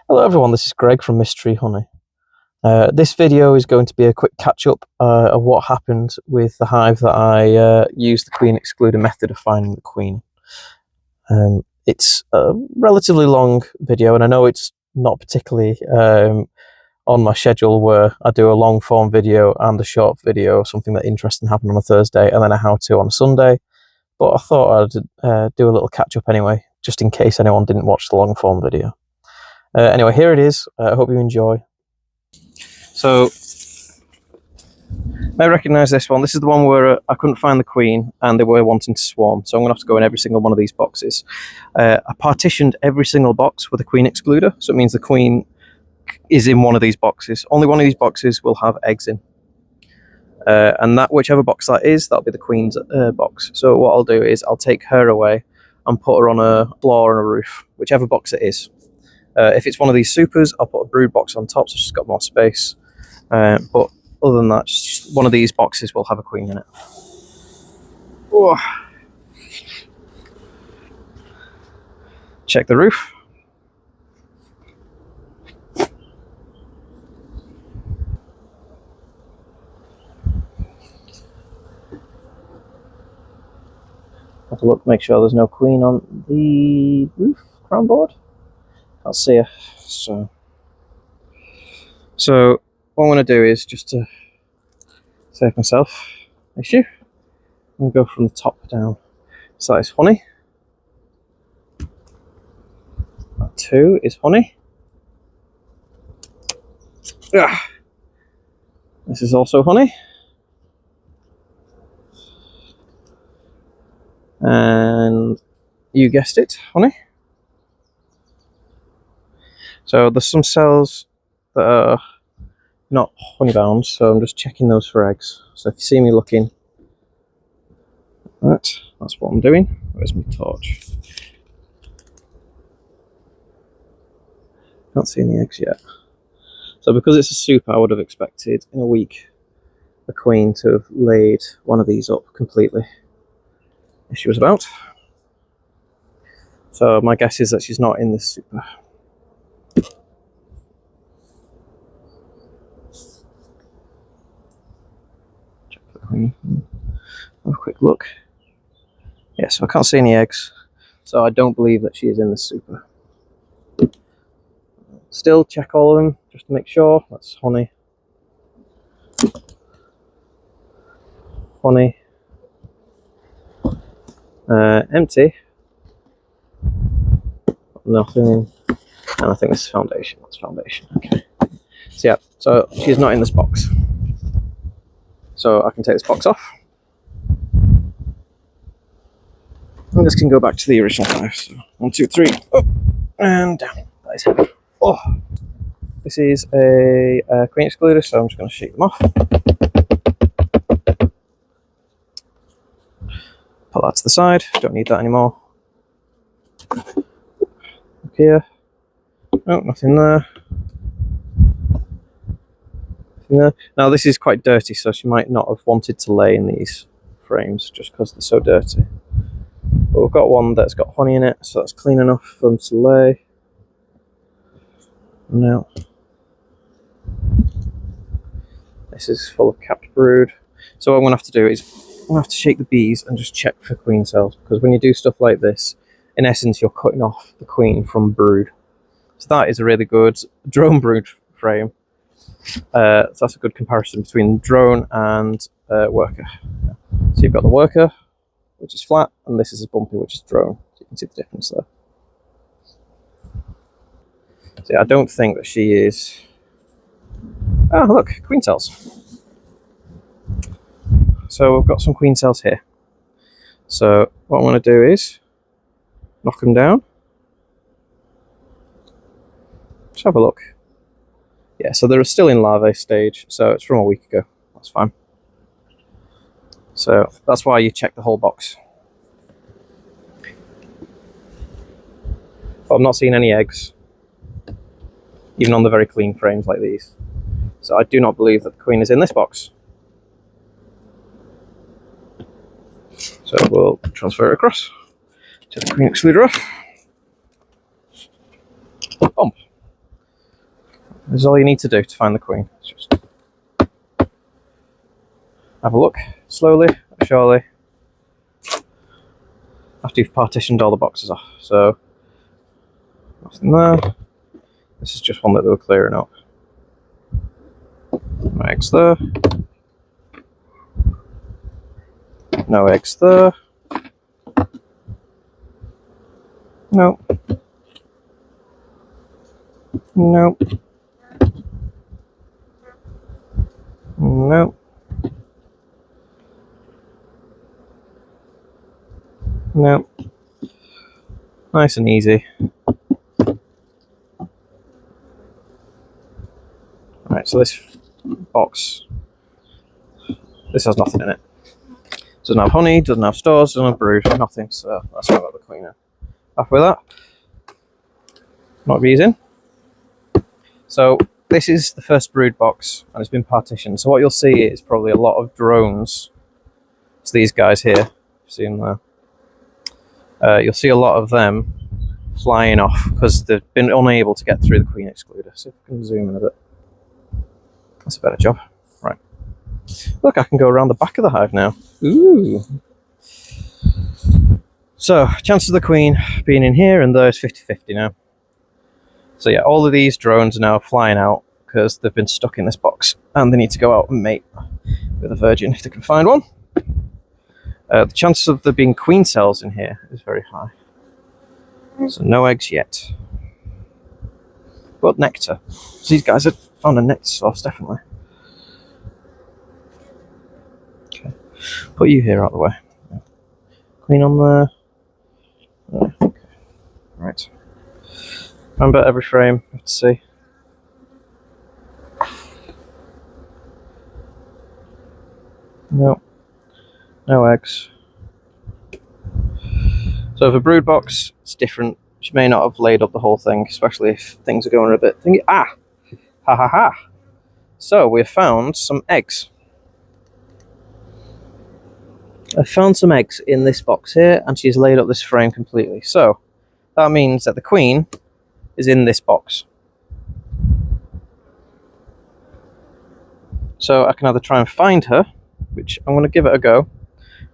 Hello everyone, this is Greg from Mystery Honey. This video is going to be a quick catch-up of what happened with the hive that I used the queen excluder method of finding the queen. It's a relatively long video, and I know it's not particularly on my schedule where I do a long form video and a short video, something that interesting happened on a Thursday and then a how-to on a Sunday, but I thought I'd do a little catch-up anyway, just in case anyone didn't watch the long form video. Anyway, here it is. I hope you enjoy. So, I recognise this one. This is the one where I couldn't find the queen and they were wanting to swarm. So I'm going to have to go in every single one of these boxes. I partitioned every single box with a queen excluder. So it means the queen is in one of these boxes. Only one of these boxes will have eggs in. And that whichever box that is, that'll be the queen's box. So what I'll do is I'll take her away and put her on a floor or a roof, whichever box it is. If it's one of these supers, I'll put a brood box on top so she's got more space. But other than that, one of these boxes will have a queen in it. Oh. Check the roof. Have a look, make sure there's no queen on the roof crown board. Can't see her. So what I'm going to do is, just to save myself issue, I'm going to go from the top down. So that is honey. That 2 is honey. This is also honey. And you guessed it, honey. So there's some cells that are not honey bound, so I'm just checking those for eggs. So if you see me looking, that's what I'm doing. Where's my torch? Can't see any eggs yet. So because it's a soup, I would have expected in a week the queen to have laid one of these up completely, if she was about. So my guess is that she's not in this super. Have a quick look. Yeah, so I can't see any eggs, so I don't believe that she is in the super. Still check all of them just to make sure. That's honey, honey, empty, nothing in, and I think this is foundation. That's foundation. Okay. So yeah, so she's not in this box. So I can take this box off. And this can go back to the original hive. So 1, 2, 3, up and down. That is heavy. Oh, this is a queen excluder, so I'm just going to shake them off. Put that to the side. Don't need that anymore. Up here. Oh, nothing there. Now this is quite dirty, so she might not have wanted to lay in these frames just because they're so dirty. But we've got one that's got honey in it, so that's clean enough for them to lay. Now this is full of capped brood. So what I'm going to have to do is I'm going to have to shake the bees and just check for queen cells, because when you do stuff like this, in essence you're cutting off the queen from brood. So that is a really good drone brood frame. So that's a good comparison between drone and worker. So you've got the worker, which is flat, and this is a bumpy, which is drone. So you can see the difference there. So yeah, I don't think that she is. Oh, look, queen cells. So we've got some queen cells here. So what I want to do is knock them down. Just have a look. Yeah, so they're still in larvae stage, so it's from a week ago. That's fine. So that's why you check the whole box. But I'm not seeing any eggs, even on the very clean frames like these. So I do not believe that the queen is in this box. So we'll transfer it across to the queen excluder off. Bump. This is all you need to do to find the queen. Just have a look, slowly, surely, after you've partitioned all the boxes off. So, nothing there. This is just one that they were clearing up. No eggs there. No eggs there. No. No. No. No. Nice and easy. Right, so this box, this has nothing in it. Doesn't have honey, doesn't have stores, doesn't have brood, nothing, so that's not got the queen in. After that, not reason. So this is the first brood box, and it's been partitioned. So what you'll see is probably a lot of drones. It's these guys here, see them there. You'll see a lot of them flying off because they've been unable to get through the queen excluder. So if I can zoom in a bit. That's a better job. Right. Look, I can go around the back of the hive now. Ooh. So, chances of the queen being in here and there is 50-50 now. So yeah, all of these drones are now flying out because they've been stuck in this box and they need to go out and mate with a virgin if they can find one. The chances of there being queen cells in here is very high. So no eggs yet. But nectar. So these guys have found a nectar source, definitely. Okay. Put you here out of the way. Queen on there. There. Okay. Right. Remember, every frame, you have to see. No. No eggs. So for brood box, it's different. She may not have laid up the whole thing, especially if things are going a bit thingy. Ah! Ha ha ha! So we have found some eggs. I found some eggs in this box here, and she's laid up this frame completely. So that means that the queen is in this box. So I can either try and find her, which I'm going to give it a go,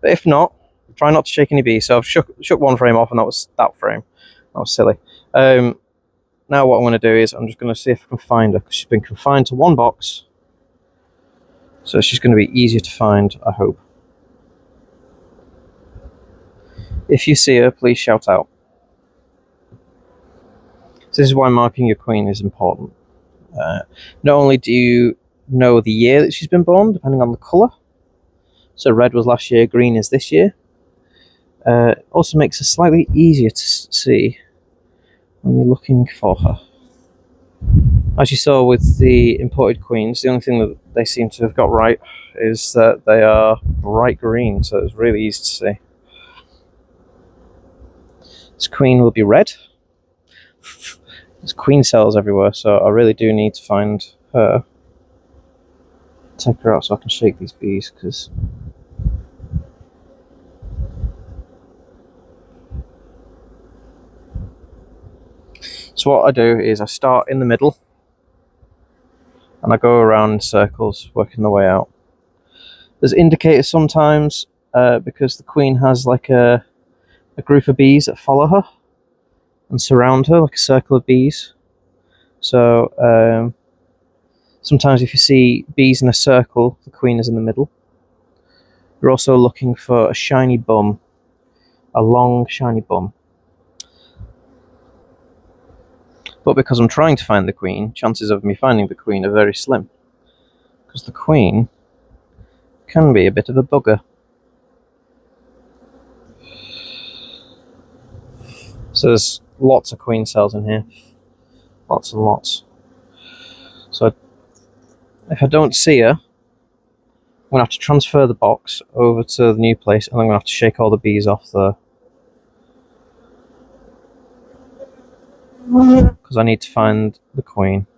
but if not, try not to shake any bees. So I've shook one frame off, and that was that frame. That was silly. Now what I'm going to do is I'm just going to see if I can find her, because she's been confined to one box. So she's going to be easier to find, I hope. If you see her, please shout out. So this is why marking your queen is important. Not only do you know the year that she's been born, depending on the colour. So red was last year, green is this year. Also makes it slightly easier to see when you're looking for her. As you saw with the imported queens, the only thing that they seem to have got right is that they are bright green, so it's really easy to see. This queen will be red. There's queen cells everywhere, so I really do need to find her. Take her out so I can shake these bees, because so what I do is I start in the middle and I go around in circles, working the way out. There's indicators sometimes because the queen has like a group of bees that follow her and surround her, like a circle of bees. So sometimes if you see bees in a circle, the queen is in the middle. You're also looking for a shiny bum, a long shiny bum. But because I'm trying to find the queen, chances of me finding the queen are very slim. Because the queen can be a bit of a bugger. So there's lots of queen cells in here. Lots and lots. So if I don't see her, I'm going to have to transfer the box over to the new place, and I'm going to have to shake all the bees off there. Because I need to find the queen.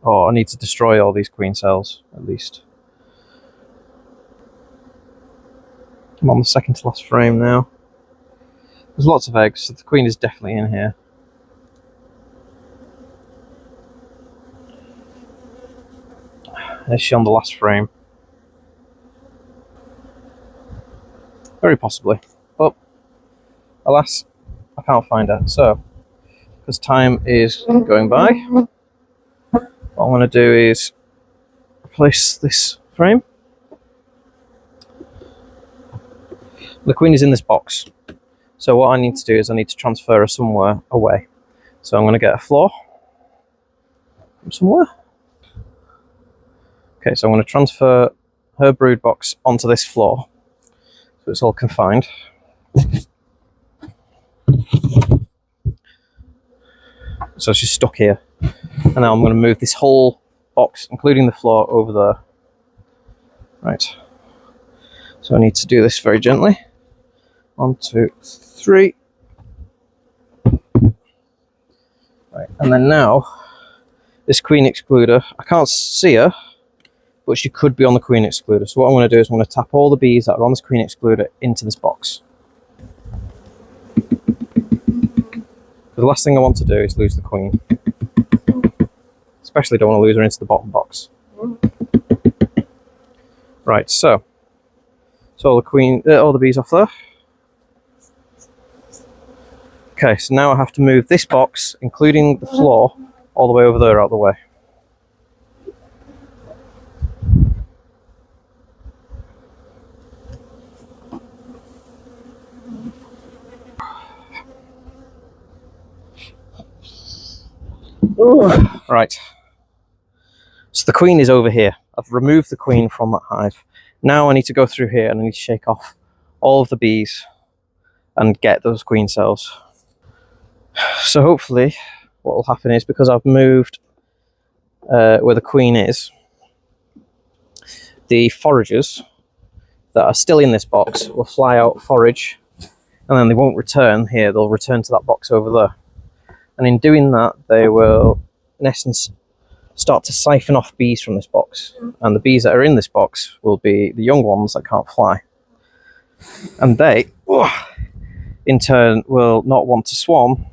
Or I need to destroy all these queen cells, at least. I'm on the second to last frame now. There's lots of eggs, so the queen is definitely in here. Is she on the last frame? Very possibly. But alas, I can't find her. So, because time is going by, what I'm going to do is replace this frame. The queen is in this box. So what I need to do is I need to transfer her somewhere away. So I'm going to get a floor from somewhere. Okay, so I'm going to transfer her brood box onto this floor. So it's all confined. So she's stuck here. And now I'm going to move this whole box, including the floor, over there. Right. So I need to do this very gently. 1, 2, 3. Right, and then now, this queen excluder, I can't see her, but she could be on the queen excluder. So what I'm going to do is I'm going to tap all the bees that are on this queen excluder into this box. The last thing I want to do is lose the queen. Especially don't want to lose her into the bottom box. Right, so all the bees off there. Okay, so now I have to move this box, including the floor, all the way over there out of the way. Right. So the queen is over here. I've removed the queen from that hive. Now I need to go through here and I need to shake off all of the bees and get those queen cells. So hopefully what will happen is, because I've moved where the queen is, the foragers that are still in this box will fly out, forage, and then they won't return here. They'll return to that box over there. And in doing that, they will, in essence, start to siphon off bees from this box. And the bees that are in this box will be the young ones that can't fly. And they, in turn, will not want to swarm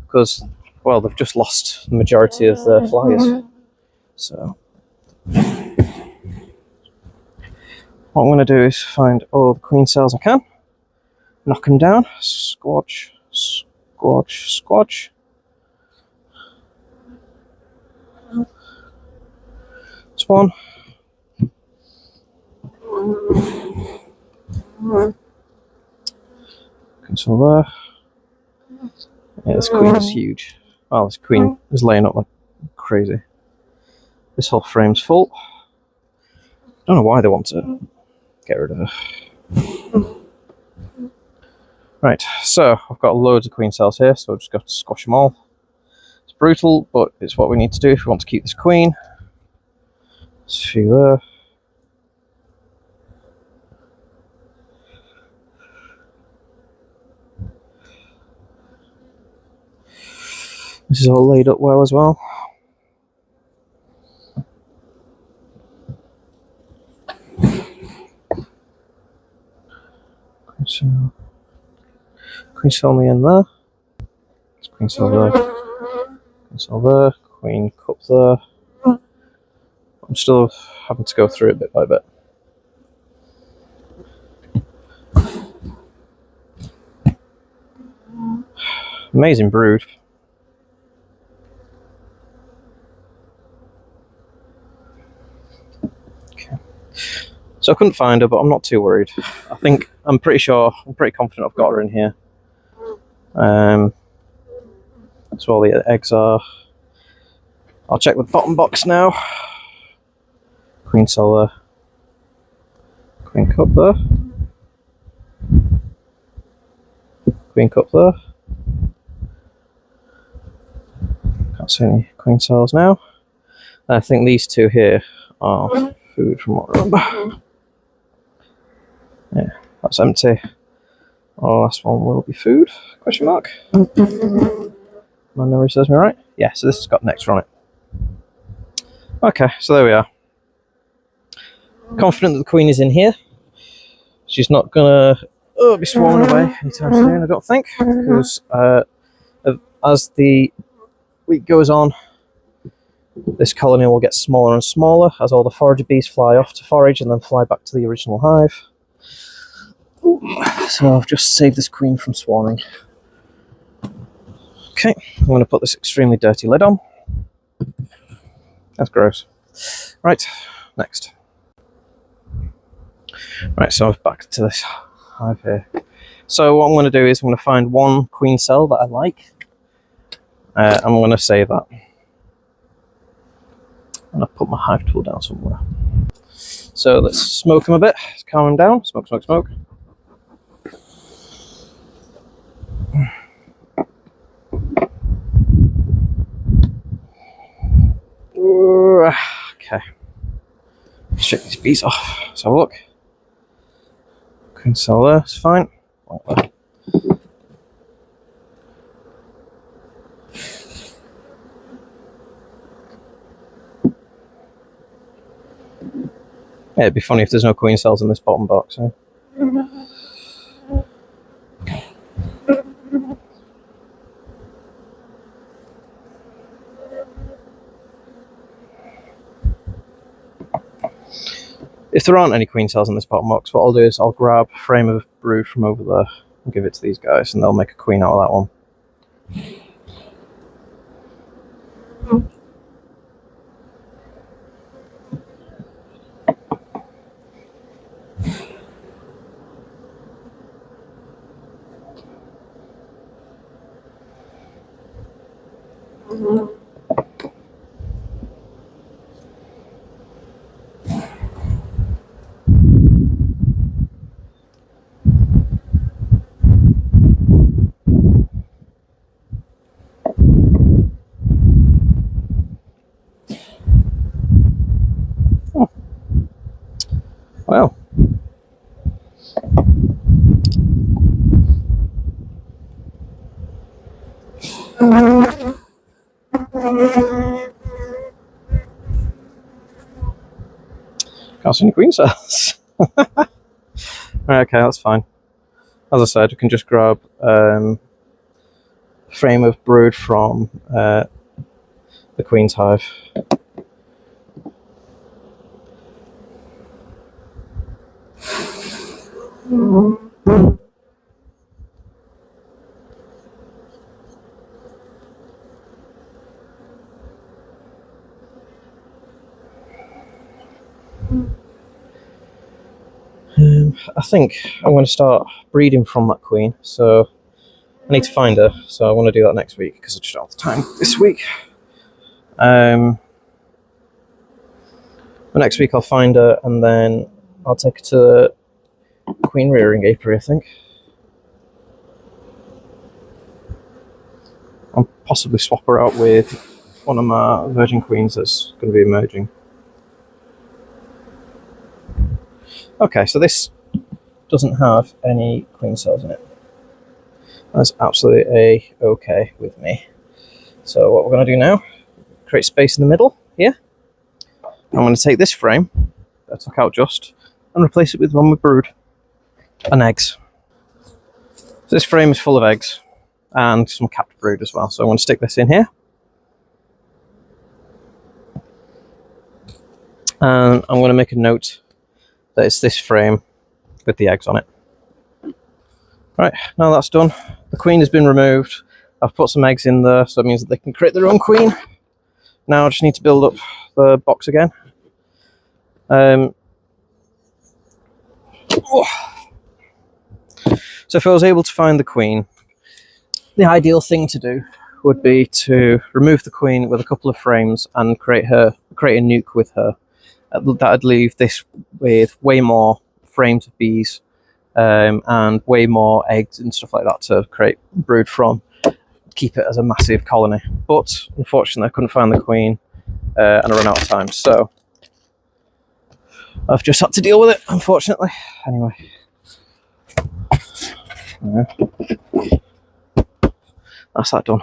because, well, they've just lost the majority of their flyers. So what I'm going to do is find all the queen cells I can, knock them down, squash, squash, squash. That's one. Cancel there. Yeah, this queen is huge. Oh, this queen is laying up like crazy. This whole frame's full. Don't know why they want to get rid of her. Right, so I've got loads of queen cells here, so I've just got to squash them all. It's brutal, but it's what we need to do if we want to keep this queen. There's a few there. This is all laid up well as well. Queen cell me in there. There's queen cell there. Queen cell there. Queen cup there. I'm still having to go through it bit by bit. Amazing brood. Okay. So I couldn't find her, but I'm not too worried. I'm pretty confident I've got her in here. That's where all the eggs are. I'll check the bottom box now. Queen cell there. Queen cup there. Queen cup there. Can't see any queen cells now. I think these two here are food from what I remember. Yeah, that's empty. Oh, last one will be food? Question mark. My memory serves me right. Yeah, so this has got nectar on it. Okay, so there we are. Confident that the queen is in here. She's not gonna be swarming away anytime soon, I don't think, because as the week goes on, this colony will get smaller and smaller as all the forager bees fly off to forage and then fly back to the original hive. So I've just saved this queen from swarming. Okay, I'm going to put this extremely dirty lid on. That's gross. Right, next. Right, so I'm back to this hive here. So what I'm going to do is I'm going to find one queen cell that I like. I'm going to save that. And I'll put my hive tool down somewhere. So let's smoke them a bit. Let's calm them down. Smoke, smoke, smoke. Okay. Shake these bees off. Let's have a look. Queen cell there, it's fine. Yeah, it'd be funny if there's no queen cells in this bottom box. Eh? If there aren't any queen cells in this bottom box, what I'll do is I'll grab a frame of brood from over there and give it to these guys, and they'll make a queen out of that one. Well, can't see any queen cells. Okay, that's fine. As I said, we can just grab a frame of brood from the queen's hive. I think I'm going to start breeding from that queen, so I need to find her, so I want to do that next week because I just don't have the time this week. But next week I'll find her and then I'll take her to the queen rearing apiary, I think. I'll possibly swap her out with one of my virgin queens that's going to be emerging. Okay, so this doesn't have any queen cells in it. That's absolutely okay with me. So what we're going to do now, create space in the middle here. I'm going to take this frame that I took out just and replace it with one with brood and eggs. So this frame is full of eggs and some capped brood as well. So I'm going to stick this in here. And I'm going to make a note that it's this frame with the eggs on it. Right, now that's done. The queen has been removed. I've put some eggs in there, so that means that they can create their own queen. Now I just need to build up the box again. So if I was able to find the queen, the ideal thing to do would be to remove the queen with a couple of frames and create a nuke with her. That'd leave this with way more frames of bees and way more eggs and stuff like that to create brood from. Keep it as a massive colony. But unfortunately I couldn't find the queen and I ran out of time, so I've just had to deal with it, unfortunately. Anyway. That's that done.